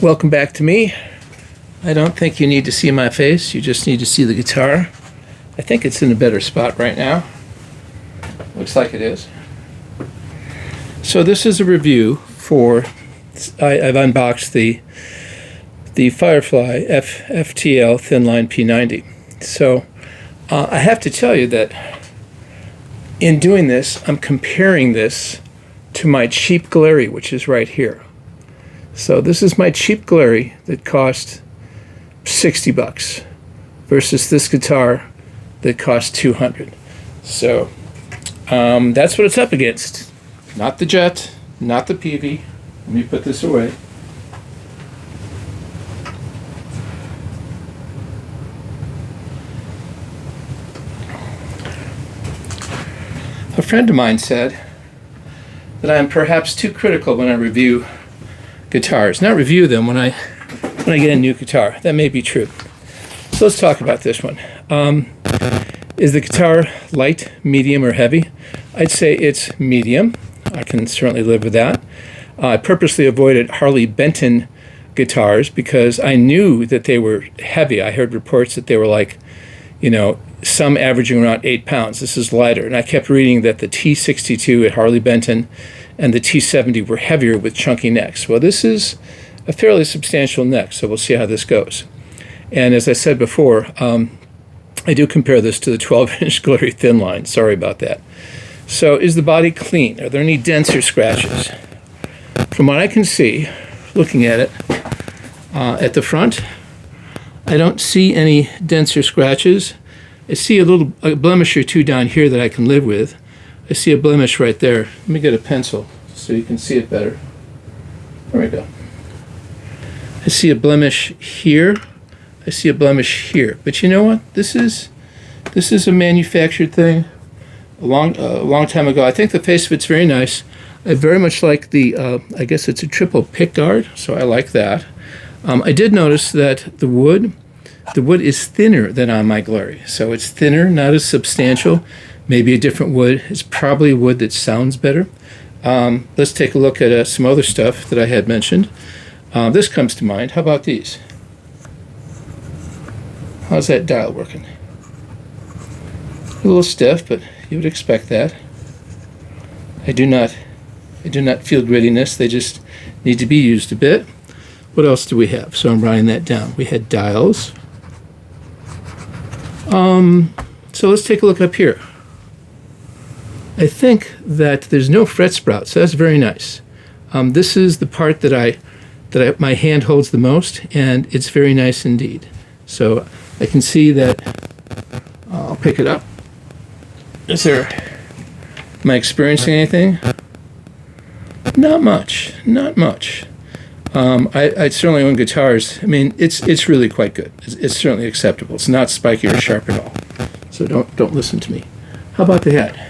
Welcome back to me. I don't think you need to see my face, you just need to see the guitar. I think it's in a better spot right now. Looks like it is. So this is a review for, I've unboxed the Firefly FFTL Thinline P90. So I have to tell you that in doing this, I'm comparing this to my cheap Glary, which is right here. So this is my cheap Glary that cost $60 versus this guitar that cost $200. So that's what it's up against. Not the Jet, not the Peavey. Let me put this away. A friend of mine said that I am perhaps too critical when I review guitars. Not review them when I get a new guitar. That may be true. So let's talk about this one. Is the guitar light, medium, or heavy? I'd say it's medium. I can certainly live with that. I purposely avoided Harley Benton guitars because I knew that they were heavy. I heard reports that they were like, some averaging around 8 pounds. This is lighter. And I kept reading that the T62 at Harley Benton and the T70 were heavier with chunky necks. Well, this is a fairly substantial neck, so we'll see how this goes. And as I said before, I do compare this to the 12-inch Glary Thinline. Sorry about that. So is the body clean? Are there any dents or scratches? From what I can see, looking at it, at the front, I don't see any dents or scratches. I see a blemish or two down here that I can live with. I see a blemish right there. Let me get a pencil so you can see it better. There we go. I see a blemish here. I see a blemish here. But you know what? This is a manufactured thing a long time ago. I think the face of it's very nice. I very much like the, I guess it's a triple pick guard, so I like that. I did notice that the wood is thinner than on my Glary. So it's thinner, not as substantial. Maybe a different wood. It's probably wood that sounds better. Let's take a look at some other stuff that I had mentioned. This comes to mind. How about these? How's that dial working? A little stiff, but you would expect that. I do not feel grittiness. They just need to be used a bit. What else do we have? So I'm writing that down. We had dials. So let's take a look up here. I think that there's no fret sprout, so that's very nice. This is the part that my hand holds the most, and it's very nice indeed. So I can see that. I'll pick it up. Am I experiencing anything? Not much. Not much. I certainly own guitars. I mean, it's really quite good. It's certainly acceptable. It's not spiky or sharp at all. So don't listen to me. How about the head?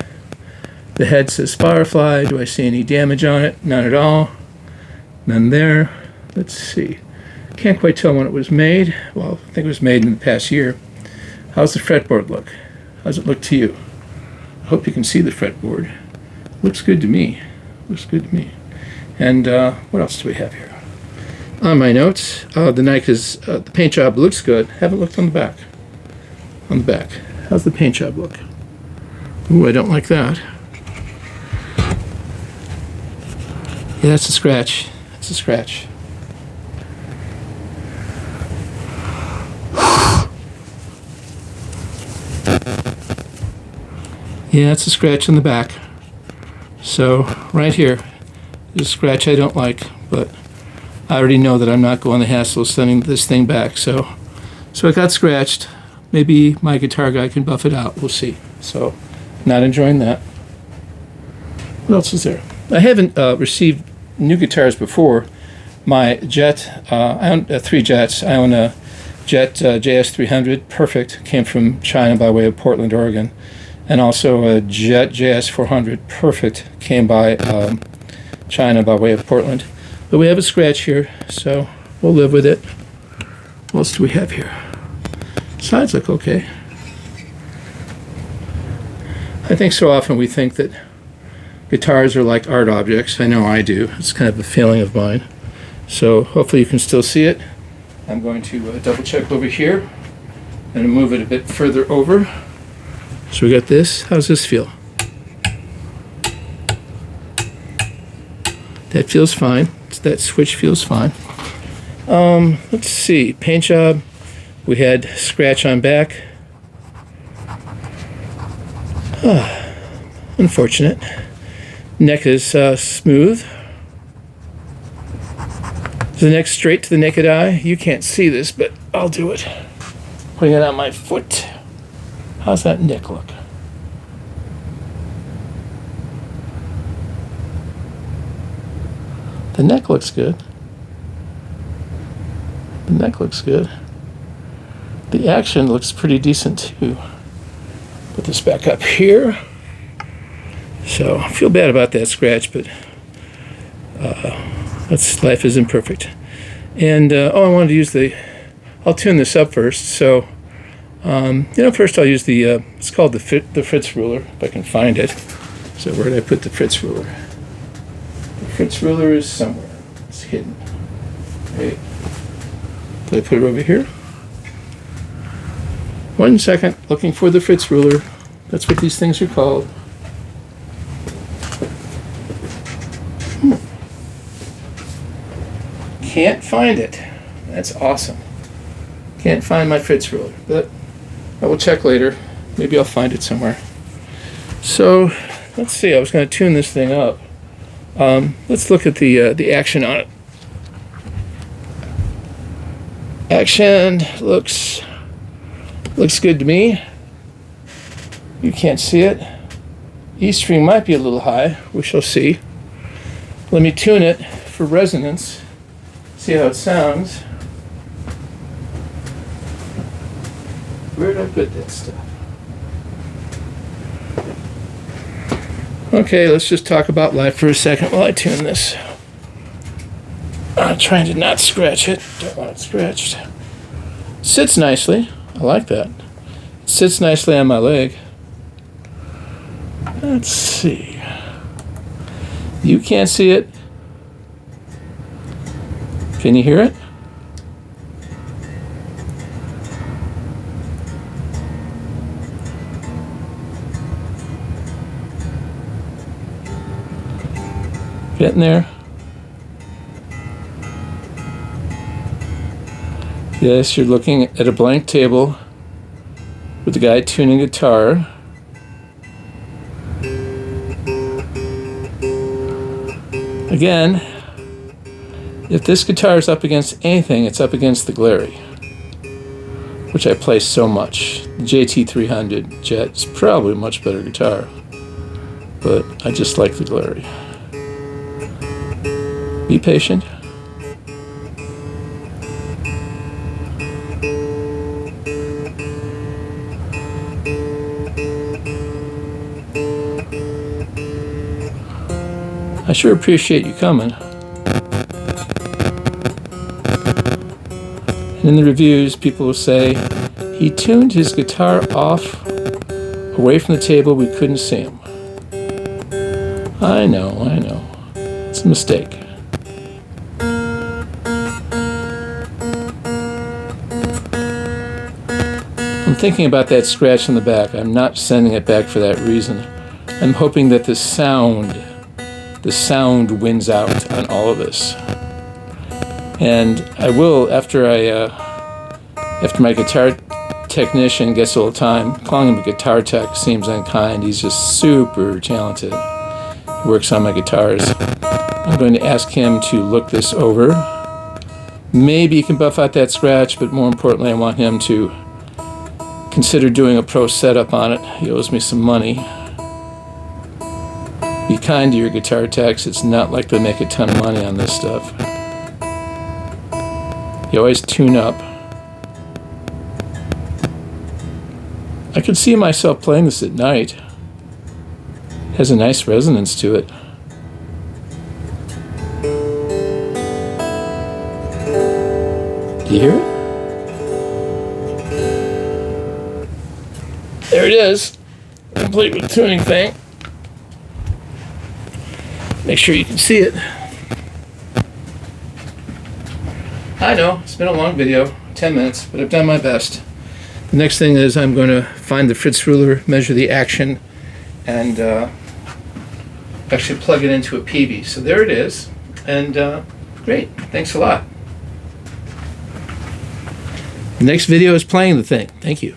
The head says Firefly. Do I see any damage on it? None at all. None there. Let's see. Can't quite tell when it was made. Well, I think it was made in the past year. How's the fretboard look? How's it look to you? I hope you can see the fretboard. Looks good to me. Looks good to me. And what else do we have here? On my notes, the paint job looks good. Haven't looked on the back. On the back. How's the paint job look? Ooh, I don't like that. Yeah, that's a scratch. That's a scratch. Yeah, it's a scratch on the back. So right here, there's a scratch I don't like, but I already know that I'm not going the hassle of sending this thing back. So it got scratched. Maybe my guitar guy can buff it out. We'll see. So not enjoying that. What else is there? I haven't received new guitars before. My Jet, I own 3 Jets. I own a Jet JS300, perfect, came from China by way of Portland, Oregon. And also a Jet JS400, perfect, came by China by way of Portland. But we have a scratch here, so we'll live with it. What else do we have here? Sides look okay. I think so often we think that guitars are like art objects. I know I do. It's kind of a feeling of mine. So hopefully you can still see it. I'm going to double check over here and move it a bit further over. So we got this. How's this feel? That feels fine. That switch feels fine. Let's see. Paint job. We had scratch on back. Unfortunate. Neck is smooth. The neck straight to the naked eye. You can't see this, but I'll do it. Putting it on my foot. How's that neck look? The neck looks good. The neck looks good. The action looks pretty decent too. Put this back up here. So I feel bad about that scratch, but life is imperfect. And I wanted to use I'll tune this up first. So first I'll use it's called the Fritz ruler, if I can find it. So where did I put the Fritz ruler? The Fritz ruler is somewhere. It's hidden. Okay. Did I put it over here? 1 second, looking for the Fritz ruler. That's what these things are called. Can't find it. That's awesome. Can't find my Fritz ruler, but I will check later. Maybe I'll find it somewhere. So let's see. I was going to tune this thing up. Let's look at the action on it. Action looks good to me. You can't see it. E string might be a little high. We shall see. Let me tune it for resonance. See how it sounds. Where did I put that stuff? Okay, let's just talk about life for a second while I tune this. I'm trying to not scratch it. Don't want it scratched. Sits nicely. I like that. Sits nicely on my leg. Let's see. You can't see it. Can you hear it? Getting there. Yes, you're looking at a blank table with a guy tuning guitar. Again, if this guitar is up against anything, it's up against the Glary, which I play so much. The JT300 Jet is probably a much better guitar, but I just like the Glary. Be patient. I sure appreciate you coming. And in the reviews, people will say, he tuned his guitar off, away from the table, we couldn't see him. I know. It's a mistake. I'm thinking about that scratch in the back. I'm not sending it back for that reason. I'm hoping that the sound wins out on all of this. And I will, after my guitar technician gets a little time, calling him a guitar tech seems unkind. He's just super talented. He works on my guitars. I'm going to ask him to look this over. Maybe he can buff out that scratch, but more importantly, I want him to consider doing a pro setup on it. He owes me some money. Be kind to your guitar techs. It's not like they make a ton of money on this stuff. You always tune up. I could see myself playing this at night. It has a nice resonance to it. Do you hear it? There it is. Complete with tuning thing. Make sure you can see it. I know, it's been a long video, 10 minutes, but I've done my best. The next thing is I'm going to find the Fritz ruler, measure the action, and actually plug it into a PV. So there it is, and great, thanks a lot. The next video is playing the thing. Thank you.